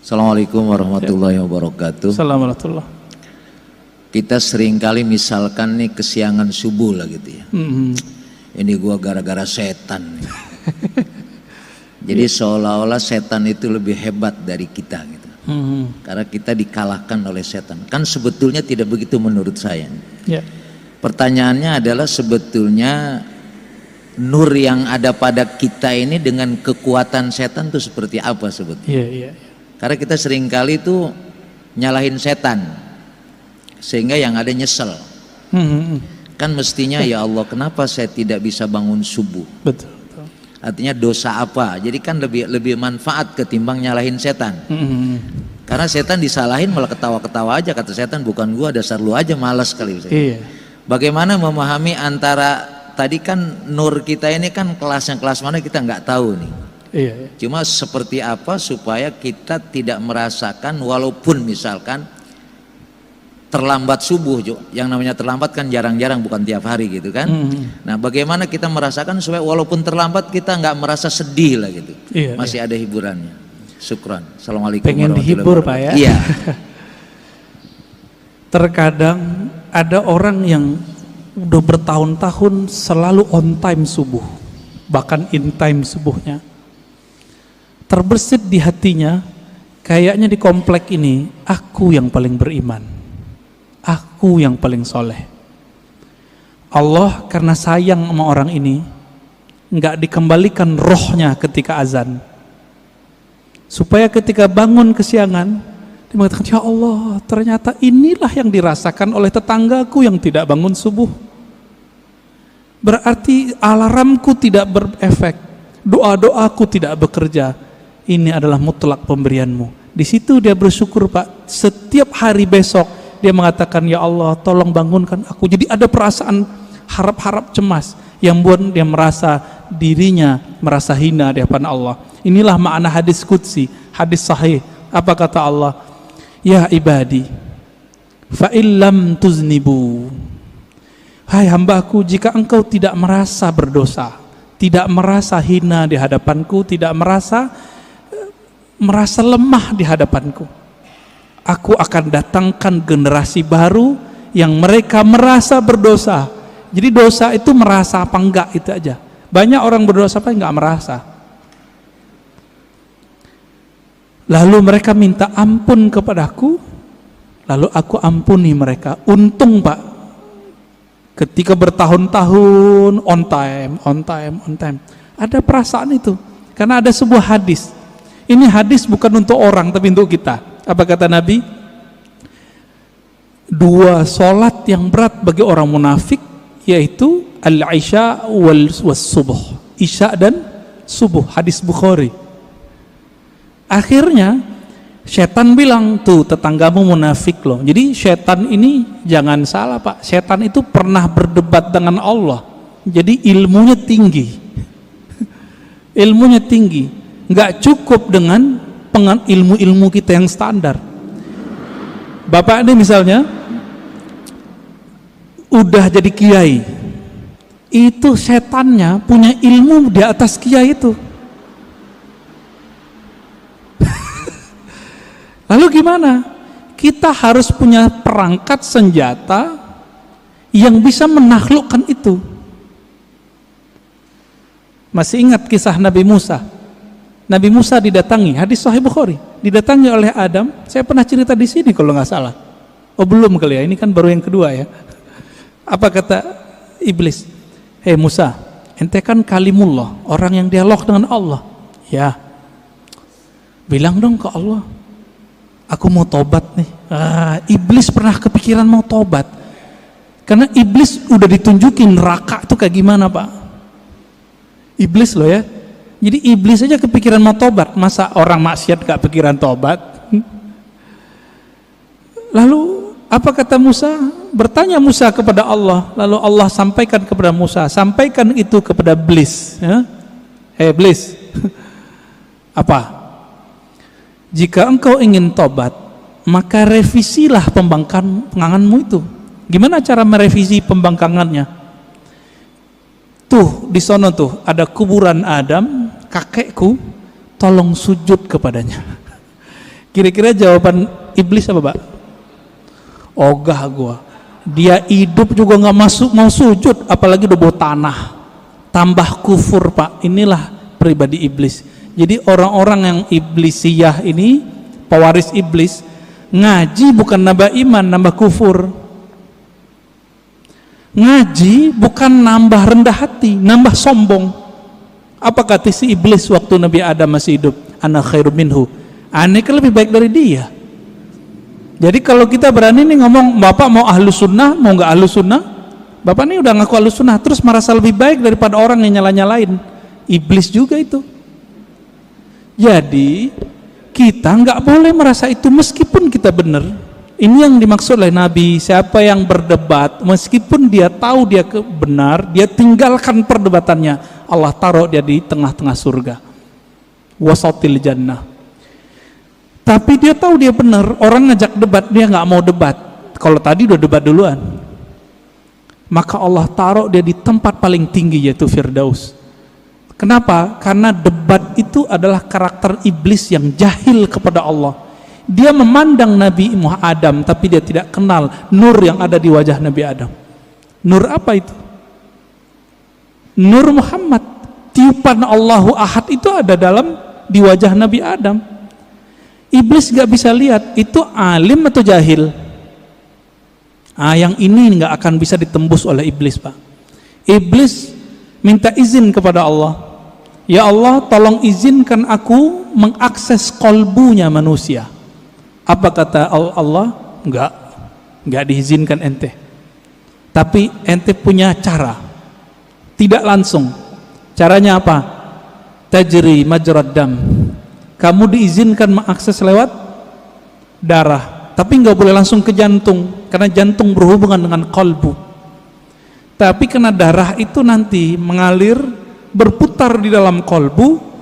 Assalamualaikum warahmatullahi wabarakatuh. Assalamualaikum. Kita seringkali misalkan nih kesiangan subuh lah gitu ya. Ini gua gara-gara setan nih. Jadi seolah-olah setan itu lebih hebat dari kita gitu. Karena kita dikalahkan oleh setan. Kan sebetulnya tidak begitu menurut saya. Ya. Pertanyaannya adalah sebetulnya nur yang ada pada kita ini dengan kekuatan setan itu seperti apa sebetulnya? Iya. Karena kita seringkali itu nyalahin setan sehingga yang ada nyesel. Kan mestinya ya Allah, kenapa saya tidak bisa bangun subuh? Betul. Artinya dosa apa? Jadi kan lebih manfaat ketimbang nyalahin setan. Karena setan disalahin malah ketawa-ketawa aja, kata setan, bukan gua, dasar lu aja malas kali. Iya. Bagaimana memahami antara tadi kan nur kita ini kan kelasnya kelas mana kita nggak tahu nih. Iya. Cuma seperti apa supaya kita tidak merasakan walaupun misalkan terlambat subuh, yang namanya terlambat kan jarang-jarang, bukan tiap hari gitu kan. Nah bagaimana kita merasakan supaya walaupun terlambat kita nggak merasa sedih lah gitu. Iya, masih ada hiburannya. Syukran. Assalamualaikum pengen warahmatullahi dihibur wabarakatuh. Pak ya. Iya. Terkadang ada orang yang udah bertahun-tahun selalu on time subuh, bahkan in time subuhnya. Terbersit di hatinya, kayaknya di komplek ini aku yang paling beriman, aku yang paling soleh. Allah karena sayang sama orang ini nggak dikembalikan rohnya ketika azan, supaya ketika bangun kesiangan dia mengatakan, ya Allah, ternyata inilah yang dirasakan oleh tetanggaku yang tidak bangun subuh. Berarti alarmku tidak berefek, doa-doaku tidak bekerja. Ini adalah mutlak pemberianmu. Di situ dia bersyukur Pak. Setiap hari besok dia mengatakan, ya Allah tolong bangunkan aku. Jadi ada perasaan harap-harap cemas yang buat dia merasa dirinya merasa hina di hadapan Allah. Inilah makna hadis qudsi, hadis sahih. Apa kata Allah? Ya ibadi, fa illam tuznibu. Hai hambaku, jika engkau tidak merasa berdosa, tidak merasa hina di hadapanku, tidak merasa lemah di hadapanku, aku akan datangkan generasi baru yang mereka merasa berdosa. Jadi dosa itu merasa apa enggak itu aja. Banyak orang berdosa apa enggak merasa. Lalu mereka minta ampun kepadaku, lalu aku ampuni mereka. Untung Pak, ketika bertahun-tahun on time, ada perasaan itu. Karena ada sebuah hadis. Ini hadis bukan untuk orang tapi untuk kita. Apa kata Nabi? 2 sholat yang berat bagi orang munafik, yaitu al-isya wal subuh. Isya dan subuh, hadis Bukhari. Akhirnya setan bilang, tuh tetanggamu munafik loh. Jadi setan ini jangan salah Pak, setan itu pernah berdebat dengan Allah. Jadi ilmunya tinggi. Ilmunya tinggi. Nggak cukup dengan ilmu-ilmu kita yang standar. Bapak ini misalnya udah jadi kiai, itu setannya punya ilmu di atas kiai itu. Lalu gimana? Kita harus punya perangkat senjata yang bisa menaklukkan itu. Masih ingat kisah Nabi Musa? Nabi Musa didatangi, hadis Sahih Bukhari, didatangi oleh Adam. Saya pernah cerita di sini kalau nggak salah. Oh belum kali ya, ini kan baru yang kedua ya. Apa kata iblis? Hei Musa, ente kan kalimullah, orang yang dialog dengan Allah. Ya, bilang dong ke Allah, aku mau tobat nih. Iblis pernah kepikiran mau tobat, karena iblis udah ditunjukin neraka itu kayak gimana Pak. Iblis loh ya. Jadi iblis aja kepikiran mau tobat, masa orang maksiat gak pikiran tobat? Lalu apa kata Musa? Bertanya Musa kepada Allah, lalu Allah sampaikan kepada Musa, sampaikan itu kepada iblis. Ya? Hei iblis, apa? Jika engkau ingin tobat, maka revisilah pembangkanganmu itu. Gimana cara merevisi pembangkangannya? Tuh di sono tuh ada kuburan Adam, kakekku, tolong sujud kepadanya. Kira-kira jawaban iblis apa, Pak? Ogah gua. Dia hidup juga nggak mau sujud, apalagi udah bawa tanah. Tambah kufur, Pak. Inilah pribadi iblis. Jadi orang-orang yang iblisiyah ini, pewaris iblis, ngaji bukan nambah iman, nambah kufur. Ngaji bukan nambah rendah hati, nambah sombong. Apa kata si iblis waktu Nabi Adam masih hidup? Ana khairum minhu. Aneh kan lebih baik dari dia. Jadi kalau kita berani nih ngomong, Bapak mau ahlus sunnah, mau nggak ahlus sunnah? Bapak ini udah ngaku ahlus sunnah, terus merasa lebih baik daripada orang yang nyala-nyalain. Iblis juga itu. Jadi kita nggak boleh merasa itu meskipun kita benar. Ini yang dimaksud oleh Nabi, siapa yang berdebat meskipun dia tahu dia benar, dia tinggalkan perdebatannya, Allah taruh dia di tengah-tengah surga, wasatil jannah. Tapi dia tahu dia benar, orang ngajak debat dia nggak mau debat. Kalau tadi udah debat duluan, maka Allah taruh dia di tempat paling tinggi, yaitu Firdaus. Kenapa? Karena debat itu adalah karakter iblis yang jahil kepada Allah. Dia memandang Nabi Muhammad Adam, tapi dia tidak kenal nur yang ada di wajah Nabi Adam. Nur apa itu? Nur Muhammad. Tiupan Allahu Ahad itu ada di wajah Nabi Adam. Iblis gak bisa lihat itu alim atau jahil. Yang ini gak akan bisa ditembus oleh iblis, Pak. Iblis minta izin kepada Allah, ya Allah, tolong izinkan aku mengakses kolbunya manusia. Apa kata Allah? Enggak diizinkan ente. Tapi ente punya cara. Tidak langsung. Caranya apa? Tajri majrad dam. Kamu diizinkan mengakses lewat darah, tapi enggak boleh langsung ke jantung, karena jantung berhubungan dengan kolbu. Tapi karena darah itu nanti mengalir, berputar di dalam kolbu.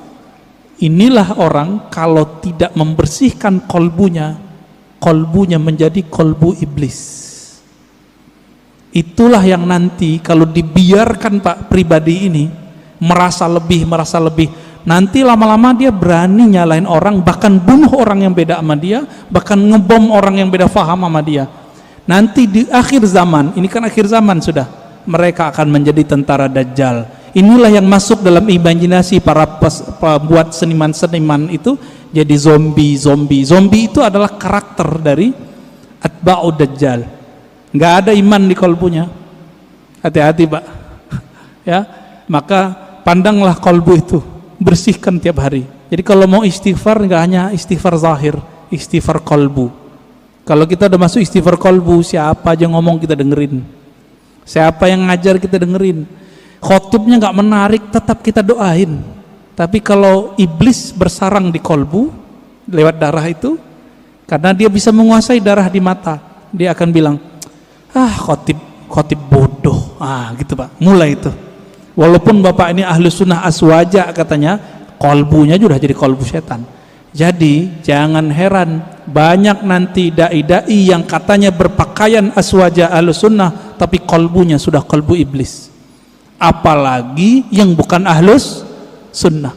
Inilah orang kalau tidak membersihkan kolbunya menjadi kolbu iblis. Itulah yang nanti kalau dibiarkan, Pak, pribadi ini merasa lebih, nanti lama-lama dia berani nyalain orang, bahkan bunuh orang yang beda sama dia, bahkan ngebom orang yang beda faham sama dia. Nanti di akhir zaman, ini kan akhir zaman sudah, mereka akan menjadi tentara Dajjal. Inilah yang masuk dalam imajinasi para pembuat seniman-seniman itu, jadi zombie. Zombie itu adalah karakter dari atba'ud Dajjal. Nggak ada iman di kolbunya. Hati-hati, Pak. Ya, maka pandanglah kolbu itu, bersihkan tiap hari. Jadi kalau mau istighfar, nggak hanya istighfar zahir, istighfar kolbu. Kalau kita udah masuk istighfar kolbu, siapa aja ngomong kita dengerin, siapa yang ngajar kita dengerin. Khotibnya nggak menarik, tetap kita doain. Tapi kalau iblis bersarang di kolbu lewat darah itu, karena dia bisa menguasai darah di mata, dia akan bilang, khotib bodoh, gitu, Pak. Mulai itu. Walaupun Bapak ini ahlu sunnah aswaja katanya, kolbunya sudah jadi kolbu setan. Jadi jangan heran banyak nanti dai-dai yang katanya berpakaian aswaja ahlu sunnah, tapi kolbunya sudah kolbu iblis. Apalagi yang bukan ahlus sunnah.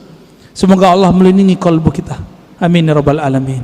Semoga Allah melindungi kolbu kita. Amin ya rabbal alamin.